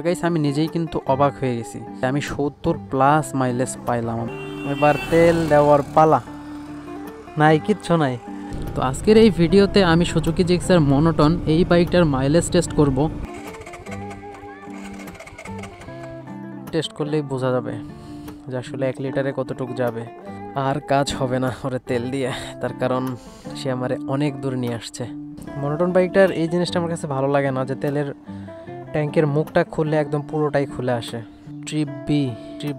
Guys আমি নিজেই কিন্তু অবাক হয়ে গেছি, আমি 70+ মাইলেজ পাইলাম। এবার তেল দেওয়ার পালা, নাই কিচ্ছু নাই। তো আজকের এই ভিডিওতে আমি সুজুকি জিক্সার মনোটন এই বাইকটার মাইলেজ টেস্ট করব। টেস্ট করলেই বোঝা যাবে যে আসলে 1 লিটারে কতটুকু যাবে। আর কাজ হবে না ওরে তেল দিয়ে, তার কারণ সে আমারে অনেক দূর নিয়ে আসছে। মনোটন বাইকটার এই জিনিসটা আমার কাছে ভালো লাগে না যে তেলের ট্যাঙ্কের মুখটা খুললে একদম পুরোটাই খুলে আসে। ট্রিপ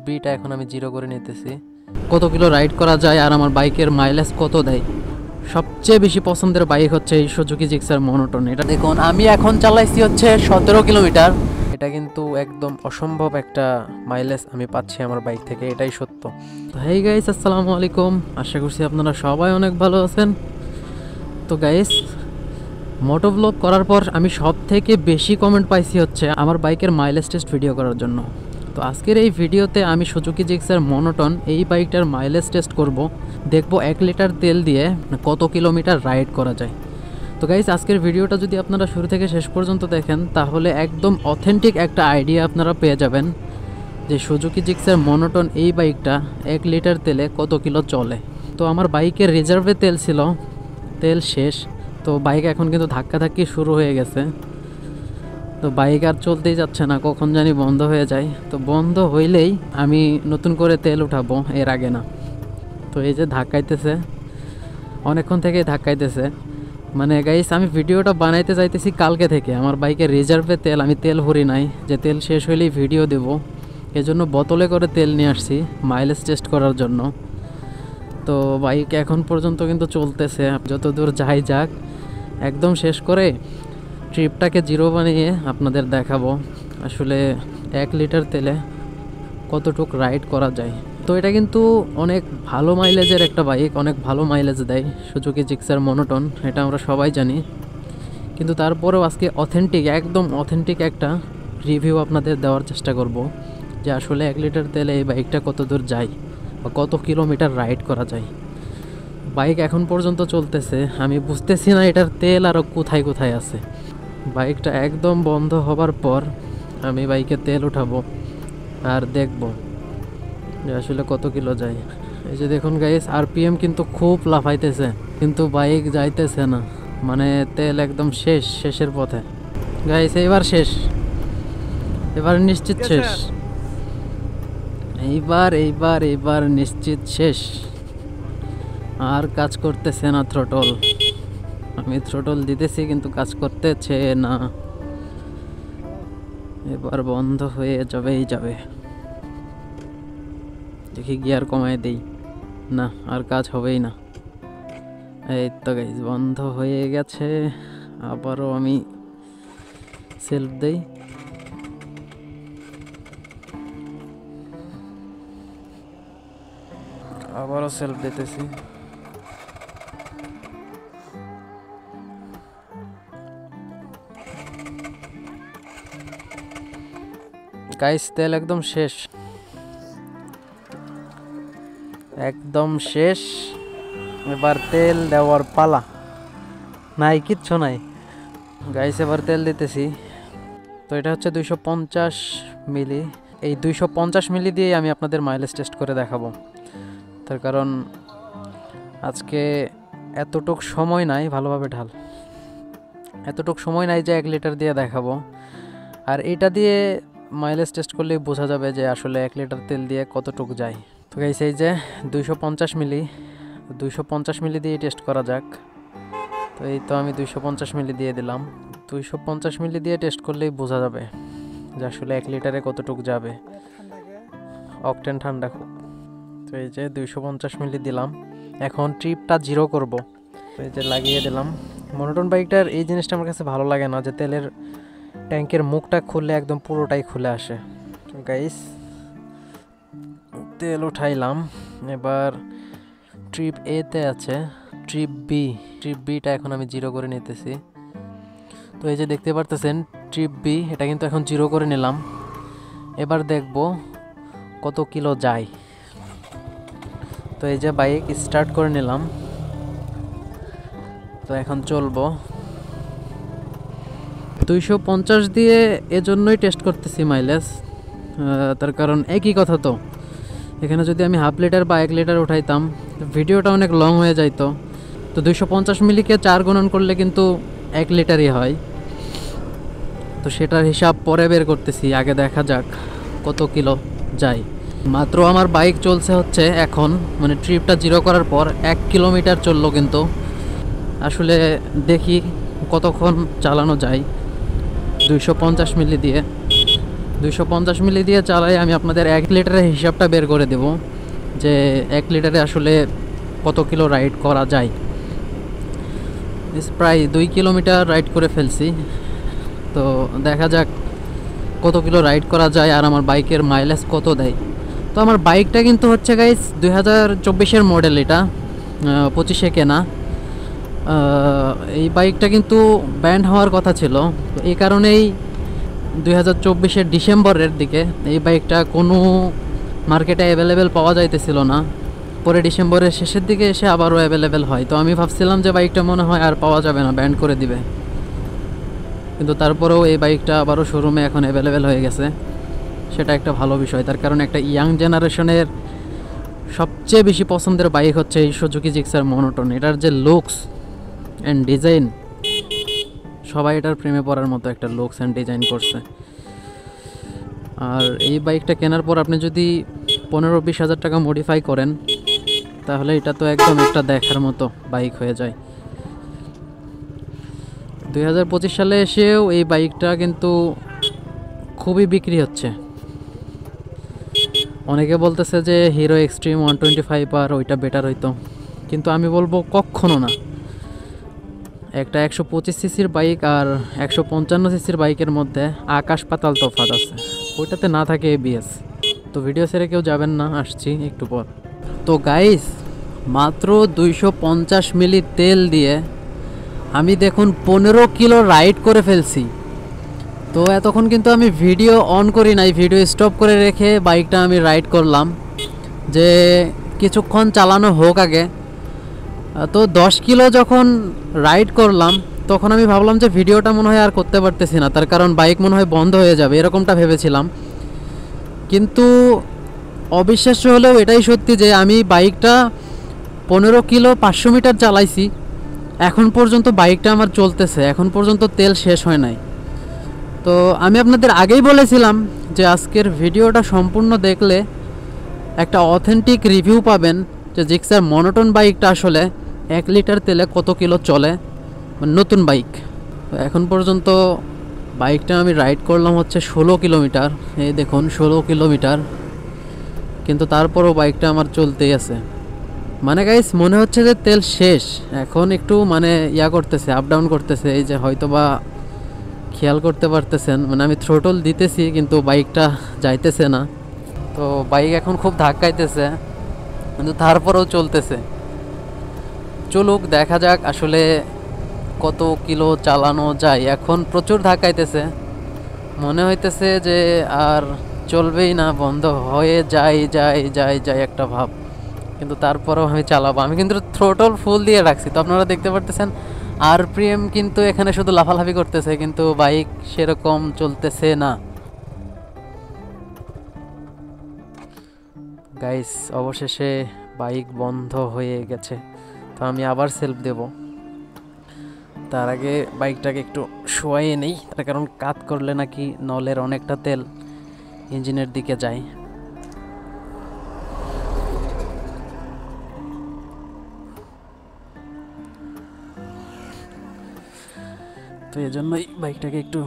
বিটা এখন আমি 0 করে নিতেছি। কত কিলো রাইড করা যায় আর আমার বাইকের মাইলেজ কত দেয়। সবচেয়ে বেশি পছন্দের বাইক হচ্ছে এই সুজুকি জিক্সার মনোটন। এটা দেখুন আমি এখন চালাইছি হচ্ছে 17 কিলোমিটার। এটা কিন্তু একদম অসম্ভব একটা মাইলেজ আমি পাচ্ছি আমার বাইক থেকে, এটাই সত্য। তো হেই গাইস, আসসালামু আলাইকুম, আশা করছি আপনারা সবাই অনেক ভালো আছেন। তো গাইস, মোটোব্লগ করার পর আমি সব থেকে বেশি কমেন্ট পাইছি হচ্ছে আমার বাইকের মাইলেজ টেস্ট ভিডিও করার জন্য। তো আজকের এই ভিডিওতে আমি সুজুকি জিক্সার মনোটন এই বাইকটার মাইলেজ টেস্ট করব, দেখব 1 লিটার তেল দিয়ে কত কিলোমিটার রাইড করা যায়। তো গাইস, আজকের ভিডিওটা যদি আপনারা শুরু থেকে শেষ পর্যন্ত দেখেন তাহলে একদম অথেন্টিক একটা আইডিয়া আপনারা পেয়ে যাবেন যে সুজুকি জিক্সার মনোটন এই বাইকটা 1 লিটার তেলে কত কিলো চলে। তো আমার বাইকের রিজার্ভে তেল ছিল, তেল শেষ। তো বাইক এখন কিন্তু ধাক্কাধাক্কি শুরু হয়ে গেছে। তো বাইক আর চলতেই যাচ্ছে না, কখন জানি বন্ধ হয়ে যায়। তো বন্ধ হইলেই আমি নতুন করে তেল উঠাবো, এর আগে না। তো এই যে ধাক্কাইতেছে, অনেকক্ষণ থেকেই ধাক্কাইতেছে। মানে গাইস, আমি ভিডিওটা বানাইতে চাইতেছি কালকে থেকে। আমার বাইকের রিজার্ভে তেল, আমি তেল ভরি নাই যে তেল শেষ হইলেই ভিডিও দেব। এজন্য বোতলে করে তেল নিয়ে আসছি মাইলেজ টেস্ট করার জন্য। তো বাইক এখন পর্যন্ত কিন্তু চলতেছে, যত দূর যাই যাক একদম শেষ করে ট্রিপটাকে 0 বানিয়ে আপনাদের দেখাবো আসলে 1 লিটার তেলে কতটুকু রাইড করা যায়। তো এটা কিন্তু অনেক ভালো মাইলেজের একটা বাইক, অনেক ভালো মাইলেজ দেয় সুজুকি জিক্সার মনোটন, এটা আমরা সবাই জানি। কিন্তু তারপরেও আজকে অথেন্টিক, একদম অথেন্টিক একটা রিভিউ আপনাদের দেওয়ার চেষ্টা করব যে আসলে 1 লিটার তেলে এই বাইকটা কত দূর যায় বা কত কিলোমিটার রাইড করা যায়। বাইক এখন পর্যন্ত চলতেছে, আমি বুঝতেছি না এটার তেল আরও কোথায় কোথায় আছে। বাইকটা একদম বন্ধ হবার পর আমি বাইকে তেল উঠাবো আর দেখব যে আসলে কত কিলো যায়। এই যে দেখুন গাইস, আরপিএম কিন্তু খুব লাফাইতেছে, কিন্তু বাইক যাইতেছে না। মানে তেল একদম শেষের পথে গাইস। এইবার শেষ, এবার নিশ্চিত শেষ, এইবার নিশ্চিত শেষ। আর কাজ করতেছে না থ্রোটল, আমি থ্রোটল দিতেছি কিন্তু কাজ করতেছে না। এবার বন্ধ হয়ে যাবে। দেখি গিয়ার কমায় দেই, না আর কাজ হবেই না। এই তো গাইস, বন্ধ হয়ে গেছে। আবারও আমি সেলফ দেই, আবারও সেলফ দিতেছি। গাইস, তেল একদম শেষ, একদম শেষ। এবার তেল দেওয়ার পালা, নাই কিচ্ছু নাই। গাইস, এবার তেল দিতেছি। তো এটা হচ্ছে 250 মিলি। এই 250 মিলি দিয়ে আমি আপনাদের মাইলেজ টেস্ট করে দেখাবো। তার কারণ আজকে এতটুক সময় নাই, ভালোভাবে ঢাল, এতটুক সময় নাই যে 1 লিটার দিয়ে দেখাবো। আর এটা দিয়ে মাইলেজ টেস্ট করলেই বোঝা যাবে যে আসলে 1 লিটার তেল দিয়ে কতটুকু যায়। তো গাইস, এই যে 250 মিলি দিয়ে টেস্ট করা যাক। তো এই তো আমি 250 মিলি দিয়ে দিলাম। 250 মিলি দিয়ে টেস্ট করলেই বোঝা যাবে যে আসলে 1 লিটারে কতটুকু যাবে। অকটেন ঠান্ডা খুব। তো এই যে 250 মিলি দিলাম, এখন ট্রিপটা 0 করব। তো এই যে লাগিয়ে দিলাম। মনোটন বাইকটার এই জিনিসটা আমার কাছে ভালো লাগে না যে তেলের ট্যাঙ্কের মুখটা খুললে একদম পুরোটাই খুলে আসে। তো গাইস, তেল উঠাইলাম। এবার ট্রিপ এতে আছে, ট্রিপ বিটা এখন আমি 0 করে নিতেছি। তো এই যে দেখতে পারতেছেন ট্রিপ বি, এটা কিন্তু এখন 0 করে নিলাম। এবার দেখব কত কিলো যায়। তো এই যে বাইক স্টার্ট করে নিলাম, তো এখন চলবো। 250 দিয়ে এজন্যই টেস্ট করতেছি মাইলেজ, তার কারণ একই কথা। তো এখানে যদি আমি হাফ লিটার বা 1 লিটার উঠাইতাম ভিডিওটা অনেক লং হয়ে যাইতো। তো 250 মিলিকে 4 গুণন করলে কিন্তু 1 লিটারই হয়। তো সেটার হিসাব পরে বের করতেছি, আগে দেখা যাক কত কিলো যায়। মাত্র আমার বাইক চলছে হচ্ছে এখন, মানে ট্রিপটা 0 করার পর 1 কিলোমিটার চললো, কিন্তু আসলে দেখি কতক্ষণ চালানো যায়। 250 মিলি দিয়ে 250 মিলি দিয়ে চালাই আমি আপনাদের 1 লিটারের হিসাবটা বের করে দেব, যে 1 লিটারে আসলে কত কিলো রাইড করা যায়। প্রায় 2 কিলোমিটার রাইড করে ফেলছি। তো দেখা যাক কত কিলো রাইড করা যায় আর আমার বাইকের মাইলেজ কত দেয়। তো আমার বাইকটা কিন্তু হচ্ছে গাইস 2024-এর মডেল, এটা 25-এ কেনা। এই বাইকটা কিন্তু ব্যান্ড হওয়ার কথা ছিল, তো এই কারণেই 2024-এর ডিসেম্বরের দিকে এই বাইকটা কোনো মার্কেটে অ্যাভেলেবেল পাওয়া যাইতেছিল না। পরে ডিসেম্বরের শেষের দিকে এসে আবারও অ্যাভেলেবেল হয়। তো আমি ভাবছিলাম যে বাইকটা মনে হয় আর পাওয়া যাবে না, ব্যান্ড করে দিবে, কিন্তু তারপরেও এই বাইকটা আবারও শোরুমে এখন অ্যাভেলেবেল হয়ে গেছে। সেটা একটা ভালো বিষয়, তার কারণ একটা ইয়াং জেনারেশনের সবচেয়ে বেশি পছন্দের বাইক হচ্ছে এই সুজুকি জিক্সার মনোটন। এটার যে লুকস অ্যান্ড ডিজাইন, সবাই এটার প্রেমে পড়ার মতো একটা লুকস অ্যান্ড ডিজাইন করছে। আর এই বাইকটা কেনার পর আপনি যদি 15-20 হাজার টাকা মডিফাই করেন তাহলে এটা তো একদম একটা দেখার মতো বাইক হয়ে যায়। 2025 সালে এসেও এই বাইকটা কিন্তু খুবই বিক্রি হচ্ছে। অনেকে বলতেছে যে হিরো এক্সট্রিম 125 আর ওইটা বেটার হইতো, কিন্তু আমি বলবো কখনো না। একটা 125 সিসির বাইক আর 155 সিসির বাইকের মধ্যে আকাশ পাতাল তফাৎ আছে। ওইটাতে না থাকে এবিএস। তো ভিডিও ছেড়ে কেউ যাবেন না, আসছি একটু পর। তো গাইস, মাত্র 250 মিলি তেল দিয়ে আমি দেখুন 15 কিলো রাইড করে ফেলছি। তো এতক্ষণ কিন্তু আমি ভিডিও অন করি নাই, ভিডিও স্টপ করে রেখে বাইকটা আমি রাইড করলাম, যে কিছুক্ষণ চালানো হোক আগে। তো 10 কিলো যখন রাইড করলাম তখন আমি ভাবলাম যে ভিডিওটা মনে হয় আর করতে পারতেছি না, তার কারণ বাইক মনে হয় বন্ধ হয়ে যাবে, এরকমটা ভেবেছিলাম। কিন্তু অবিশ্বাস্য হলেও এটাই সত্যি যে আমি বাইকটা 15 কিলো 500 মিটার চালাইছি, এখন পর্যন্ত বাইকটা আমার চলতেছে, এখন পর্যন্ত তেল শেষ হয় নাই। তো আমি আপনাদের আগেই বলেছিলাম যে আজকের ভিডিওটা সম্পূর্ণ দেখলে একটা অথেন্টিক রিভিউ পাবেন যে জিক্সার মনোটন বাইকটা আসলে 1 লিটার তেলে কত কিলো চলে, মানে নতুন বাইক। তো এখন পর্যন্ত বাইকটা আমি রাইড করলাম হচ্ছে 16 কিলোমিটার, এই দেখুন 16 কিলোমিটার, কিন্তু তারপরও বাইকটা আমার চলতেই আছে। মানে গাইস মনে হচ্ছে যে তেল শেষ, এখন একটু মানে করতেছে, আপ ডাউন করতেছে। এই যে হয়তো বা খেয়াল করতে পারতেছেন, মানে আমি থ্রোটল দিতেছি কিন্তু বাইকটা যাইতেছে না। তো বাইক এখন খুব ধাক্কাইতেছে, কিন্তু তারপরেও চলতেছে। চলুক, দেখা যাক আসলে কত কিলো চালানো যায়। এখন প্রচুর ধাক্কাইতেছে, মনে হইতেছে যে আর চলবেই না, বন্ধ হয়ে যায় একটা ভাব, কিন্তু তারপরেও আমি চালাবো। আমি কিন্তু থ্রোটল ফুল দিয়ে রাখছি, তো আপনারা দেখতে পারতেছেন আরপিএম কিন্তু এখানে শুধু লাফালাফি করতেছে, কিন্তু বাইক সেরকম চলতেছে না। গাইস, অবশেষে বাইক বন্ধ হয়ে গেছে। তো আমি আবার সেলফ দেব, তার আগে বাইকটাকে একটু শোয়াইয়ে নেই, তার কারণ কাত করলে নাকি নলের অনেকটা তেল ইঞ্জিনের দিকে যায়। তো এই জন্যই বাইকটাকে একটু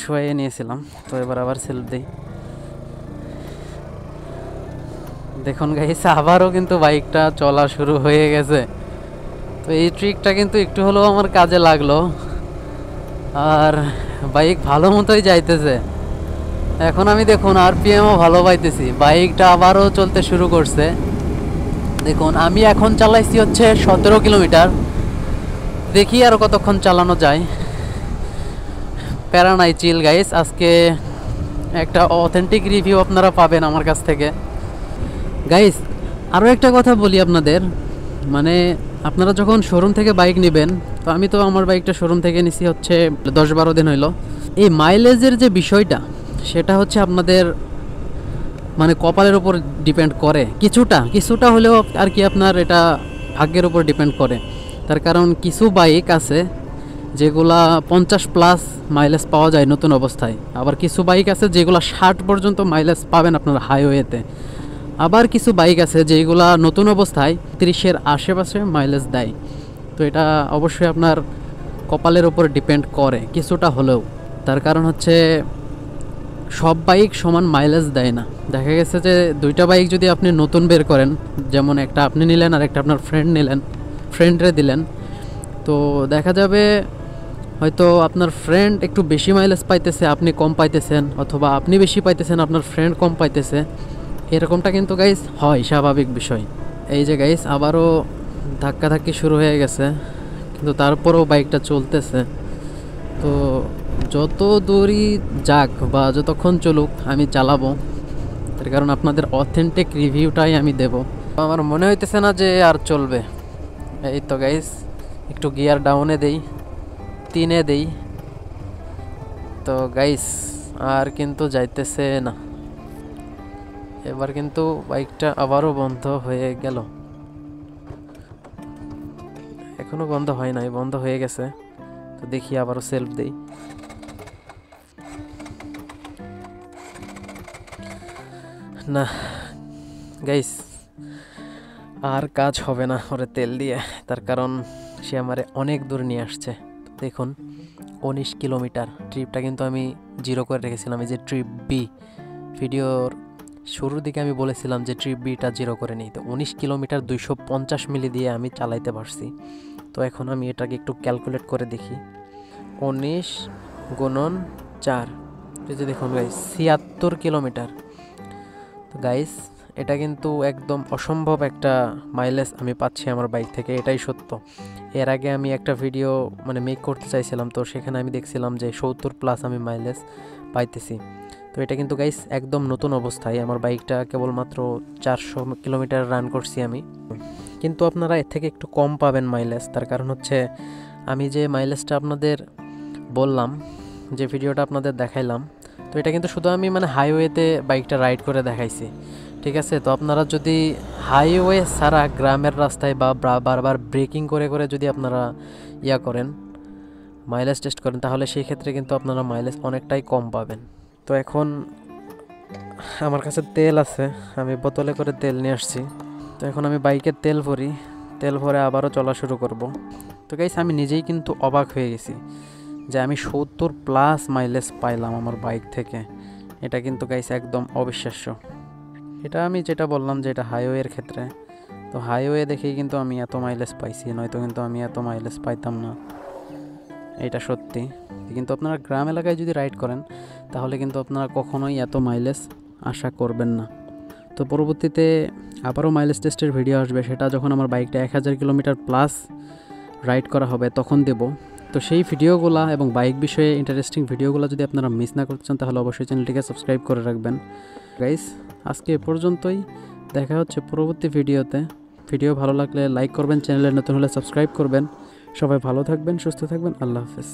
শোয়াইয়ে নিয়েছিলাম। তো এবার আবার সেলফ দিই। দেখুন গাইস, আবারও কিন্তু বাইকটা চলা শুরু হয়ে গেছে। তো এই ট্রিকটা কিন্তু একটু হলেও আমার কাজে লাগলো, আর বাইক ভালো মতোই যাইতেছে। এখন আমি দেখুন আরপিএমও ভালো পাইতেছি, বাইকটা আবারও চলতে শুরু করছে। দেখুন আমি এখন চালাইছি হচ্ছে 17 কিলোমিটার, দেখি আর কতক্ষণ চালানো যায়। প্যারা নাই, চিল গাইস। আজকে একটা অথেন্টিক রিভিউ আপনারা পাবেন আমার কাছ থেকে। গাইস, আরও একটা কথা বলি আপনাদের, মানে আপনারা যখন শোরুম থেকে বাইক নেবেন, তো আমি তো আমার বাইকটা শোরুম থেকে নিছি হচ্ছে 10-12 দিন হইলো। এই মাইলেজের যে বিষয়টা সেটা হচ্ছে আপনাদের মানে কপালের উপর ডিপেন্ড করে, কিছুটা হলেও আর কি আপনার এটা ভাগ্যের উপর ডিপেন্ড করে। তার কারণ কিছু বাইক আছে যেগুলা 50+ মাইলেজ পাওয়া যায় নতুন অবস্থায়, আবার কিছু বাইক আছে যেগুলা 60 পর্যন্ত মাইলেজ পাবেন আপনার হাইওয়েতে। আবার কিছু বাইক আছে যেগুলা নতুন অবস্থায় 30-এর আশেপাশে মাইলেজ দেয়। তো এটা অবশ্যই আপনার কপালের উপর ডিপেন্ড করে কিছুটা হলেও। তার কারণ হচ্ছে সব বাইক সমান মাইলেজ দেয় না। দেখা গেছে যে দুইটা বাইক যদি আপনি নতুন বের করেন, যেমন একটা আপনি নিলেন আর একটা আপনার ফ্রেন্ডরে দিলেন, তো দেখা যাবে হয়তো আপনার ফ্রেন্ড একটু বেশি মাইলেজ পাইতেছে, আপনি কম পাইতেছেন, অথবা আপনি বেশি পাইতেছেন, আপনার ফ্রেন্ড কম পাইতেছে। এরকমটা কিন্তু গাইস হয়, স্বাভাবিক বিষয়। এই যে গাইস আবারও ধাক্কাধাক্কি শুরু হয়ে গেছে, কিন্তু তারপরেও বাইকটা চলতেছে। তো যত দূরই যাক বা যতক্ষণ চলুক আমি চালাবো, তার কারণ আপনাদের অথেন্টিক রিভিউটাই আমি দেব। আমার মনে হইতেছে না যে আর চলবে। এই তো গাইস একটু গিয়ার ডাউনে দেই, 3-এ দেই, তো গাইস আর কিন্তু যাইতেছে না। এবার কিন্তু বাইকটা আবারও বন্ধ হয়ে গেল। এখনো বন্ধ হয় নাই, বন্ধ হয়ে গেছে। তো দেখি আবারও সেলফ দেই। না গাইস আর কাজ হবে না ওরে তেল দিয়ে, তার কারণ সে আমারে অনেক দূর নিয়ে আসছে। দেখুন 19 কিলোমিটার ট্রিপটা কিন্তু আমি 0 করে রেখেছিলাম। এই যে ট্রিপ বি, ভিডিওর শুরুর দিকে আমি বলেছিলাম যে ট্রিপ বিটা 0 করে নিই। তো 19 কিলোমিটার 250 মিলি দিয়ে আমি চালাইতে পারছি। তো এখন আমি এটাকে একটু ক্যালকুলেট করে দেখি। 19 গুণন 4, এই যে দেখুন গাইস 76 কিলোমিটার। তো গাইস এটা কিন্তু একদম অসম্ভব একটা মাইলেজ আমি পাচ্ছি আমার বাইক থেকে, এটাই সত্য। এর আগে আমি একটা ভিডিও মানে মেক করতে চাইছিলাম, তো সেখানে আমি দেখছিলাম যে 70+ আমি মাইলেজ পাইতেছি। তো এটা কিন্তু গাইস একদম নতুন অবস্থায়, আমার বাইকটা কেবলমাত্র 400 কিলোমিটার রান করছি আমি। কিন্তু আপনারা এর থেকে একটু কম পাবেন মাইলেজ। তার কারণ হচ্ছে আমি যে মাইলেজটা আপনাদের বললাম, যে ভিডিওটা আপনাদের দেখাইলাম, তো এটা কিন্তু শুধু আমি মানে হাইওয়েতে বাইকটা রাইড করে দেখাইছি, ঠিক আছে। তো আপনারা যদি হাইওয়ে ছাড়া গ্রামের রাস্তায় বা বারবার ব্রেকিং করে করে যদি আপনারা করেন, মাইলেজ টেস্ট করেন, তাহলে সেই ক্ষেত্রে কিন্তু আপনারা মাইলেজ অনেকটাই কম পাবেন। তো এখন আমার কাছে তেল আছে, আমি বোতলে করে তেল নিয়ে আসছি। তো এখন আমি বাইকের তেল ভরে আবারও চলা শুরু করব। তো গাইস আমি নিজেই কিন্তু অবাক হয়ে গেছি যে আমি 70+ মাইলেজ পাইলাম আমার বাইক থেকে। এটা কিন্তু গাইস একদম অবিশ্বাস্য। এটা আমি যেটা বললাম যে এটা হাইওয়ের ক্ষেত্রে, তো হাইওয়ে দেখেই কিন্তু আমি এত মাইলেজ পাইছি, নয়তো কিন্তু আমি এত মাইলেজ পাইতাম না, এটা সত্যি। কিন্তু আপনারা গ্রাম এলাকায় যদি রাইড করেন তাহলে কিন্তু আপনারা কখনোই এত মাইলেজ আশা করবেন না। তো পরবর্তীতে আবারও মাইলেজ টেস্টের ভিডিও আসবে, সেটা যখন আমার বাইকটা 1000 কিলোমিটার প্লাস রাইড করা হবে তখন দেব। তো সেই ভিডিওগুলো এবং বাইক বিষয়ে ইন্টারেস্টিং ভিডিওগুলো যদি আপনারা মিস না করতে চান তাহলে অবশ্যই চ্যানেলটিকে সাবস্ক্রাইব করে রাখবেন। গাইস আজকে এ পর্যন্তই, দেখা হচ্ছে পরবর্তী ভিডিওতে। ভিডিও ভালো লাগলে লাইক করবেন, চ্যানেলে নতুন হলে সাবস্ক্রাইব করবেন। সবাই ভালো থাকবেন, সুস্থ থাকবেন, আল্লাহ হাফেজ।